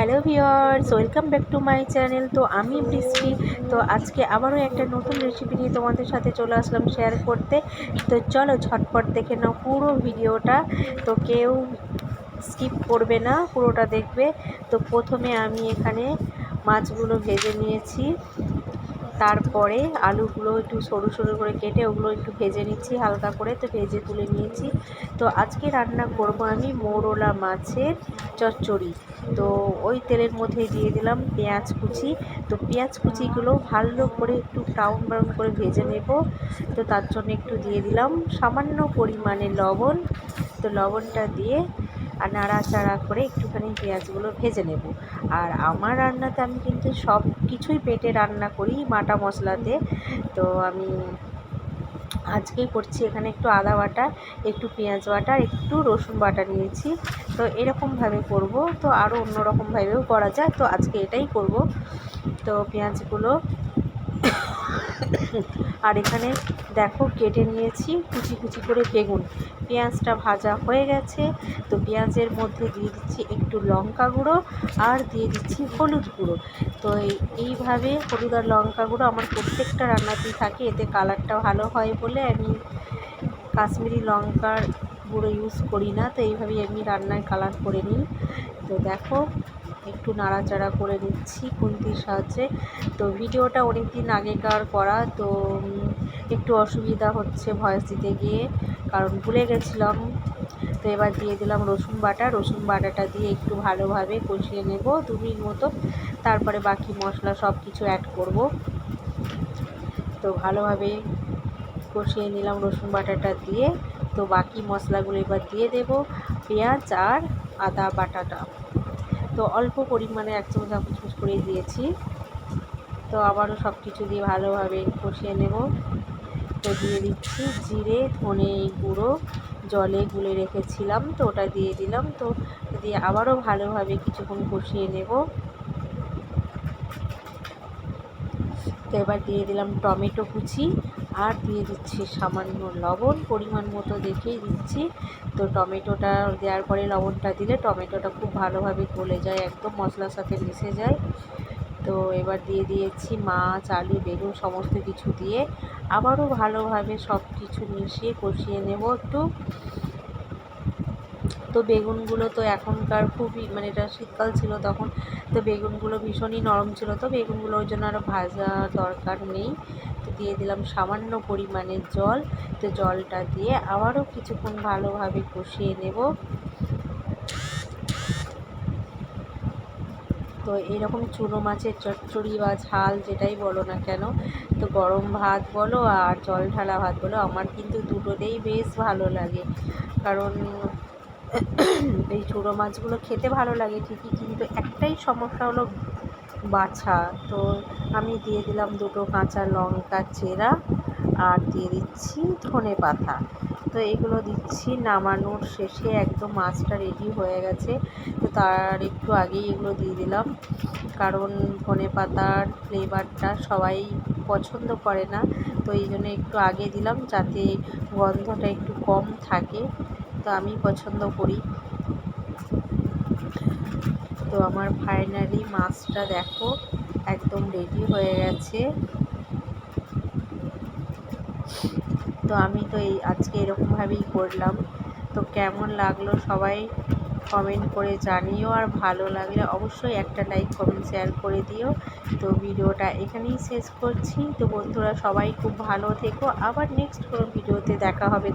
Hello viewers, welcome back to my channel. তো আমি বৃষ্টি। তো আজকে আবারও একটা নতুন রেসিপি নিয়ে তোমাদের সাথে চলে আসলাম শেয়ার করতে। তো চলো ঝটপট দেখে নাও পুরো ভিডিওটা। তো কেউ স্কিপ করবে না, পুরোটা দেখবে। তো প্রথমে আমি এখানে মাছগুলো ভেজে নিয়েছি, তারপরে আলুগুলো একটু সরু সরু করে কেটে ওগুলো একটু ভেজে নিচ্ছি হালকা করে। তো ভেজে তুলে নিয়েছি। তো আজকে রান্না করব আমি মোরলা মাছের চচ্চড়ি। তো ওই তেলের মধ্যে দিয়ে দিলাম পেঁয়াজ কুচি। তো পেঁয়াজ কুচিগুলো ভালো করে একটু ব্রাউন ব্রাউন করে ভেজে নেব। তো তার জন্য একটু দিয়ে দিলাম সামান্য পরিমাণে লবণ। তো লবণটা দিয়ে আর নাড়াচাড়া করে একটুখানি পেঁয়াজগুলো ভেজে নেব। আর আমার রান্নাতে আমি কিন্তু সব কিছুই বেটে রান্না করি বাটা মশলাতে। তো আমি আজকেই করছি এখানে একটু আদা বাটা, একটু পেঁয়াজ বাটা, একটু রসুন বাটা নিয়েছি। তো এরকমভাবে করব। তো আরও অন্যরকমভাবেও করা যায়, তো আজকে এটাই করব। তো পেঁয়াজগুলো আর এখানে দেখো কেটে নিয়েছি কুচি কুচি করে বেগুন। পেঁয়াজটা ভাজা হয়ে গেছে। তো পেঁয়াজের মধ্যে দিয়ে দিচ্ছি একটু লঙ্কা গুঁড়ো আর দিয়ে দিচ্ছি হলুদ গুঁড়ো। তো এইভাবে হলুদ আর লঙ্কা গুঁড়ো আমার প্রত্যেকটা রান্নাতেই থাকে, এতে কালারটা ভালো হয় বলে আমি কাশ্মীরি লঙ্কার গুঁড়ো ইউজ করি না। তো এইভাবেই আমি রান্নায় কালার করে নিই। তো দেখো একটু নাড়াচাড়া করে নিচ্ছি খুন্তির সাহায্যে। তো ভিডিওটা অনেক দিন আগেকার করা, তো একটু অসুবিধা হচ্ছে ভয়েস দিতে গিয়ে, কারণ ভুলে গেছিলাম। তো এবার দিয়ে দিলাম রসুন বাটা। রসুন বাটাটা দিয়ে একটু ভালোভাবে কষিয়ে নেব 2 মিনিট মতো। তারপরে বাকি মশলা সব কিছু অ্যাড করব। তো ভালোভাবে কষিয়ে নিলাম রসুন বাটাটা দিয়ে। তো বাকি মশলাগুলো এবার দিয়ে দেব, পেঁয়াজ আর আদা বাটাটা। তো অল্প পরিমাণে 1 চামচ করে দিয়েছি। তো আবারও সব কিছু দিয়ে ভালোভাবে কষিয়ে নেব। তো দিয়ে দিচ্ছি জিরে ধনে গুঁড়ো, জলে গুলে রেখেছিলাম, তো ওটা দিয়ে দিলাম। তো দিয়ে আবারও ভালোভাবে কিছুক্ষণ কষিয়ে নেব। তো এবার দিয়ে দিলাম টমেটো কুচি আর দিয়ে দিচ্ছি সামান্য লবণ, পরিমাণ মতো দেখেই দিচ্ছি। তো টমেটোটা দেওয়ার পরে লবণটা দিলে টমেটোটা খুব ভালোভাবে গলে যায়, একদম মশলার সাথে মিশে যায়। তো এবার দিয়ে দিয়েছি মাছ, আলু, বেগুন সমস্ত কিছু দিয়ে আবারও ভালোভাবে সব কিছু মিশিয়ে কষিয়ে নেব একটু। তো বেগুনগুলো তো এখনকার খুবই এটা শীতকাল ছিল তখন, তো বেগুনগুলো ভীষণই নরম ছিল। তো বেগুনগুলো ওই জন্য আরও ভাজা দরকার নেই। তো দিয়ে দিলাম সামান্য পরিমাণে জল। তো জলটা দিয়ে আবারও কিছুক্ষণ ভালোভাবে কষিয়ে নেব। তো এরকম চুনো মাছের চচ্চড়ি বা ঝাল যেটাই বলো না কেন, তো গরম ভাত বলো আর জল ঢালা ভাত বলো, আমার কিন্তু দুটোতেই বেশ ভালো লাগে। কারণ এই চুনো মাছগুলো খেতে ভালো লাগে ঠিকই, কিন্তু একটাই সমস্যা হলো বাছা। তো আমি দিয়ে দিলাম 2টো কাঁচা লঙ্কা চেরা আর দিয়ে দিচ্ছি ধনে পাতা। তো এগুলো দিচ্ছি নামানোর শেষে, একদম মাছটা রেডি হয়ে গেছে। তো তার একটু আগেই এগুলো দিয়ে দিলাম, কারণ ধনে পাতার ফ্লেভারটা সবাই পছন্দ করে না। তো এই জন্য একটু আগে দিলাম যাতে গন্ধটা একটু কম থাকে, তো আমি পছন্দ করি। তো আমার ফাইনালি মাছটা দেখো একদম রেডি হয়ে গেছে। তো আমি তো আজকে এরকমভাবেই করলাম। তো কেমন লাগলো সবাই কমেন্ট করে জানিও, আর ভালো লাগলে অবশ্যই একটা লাইক কমেন্ট শেয়ার করে দিও। তো ভিডিওটা এখানেই শেষ করছি। তো বন্ধুরা সবাই খুব ভালো থেকো, আবার নেক্সট কোনো ভিডিওতে দেখা হবে।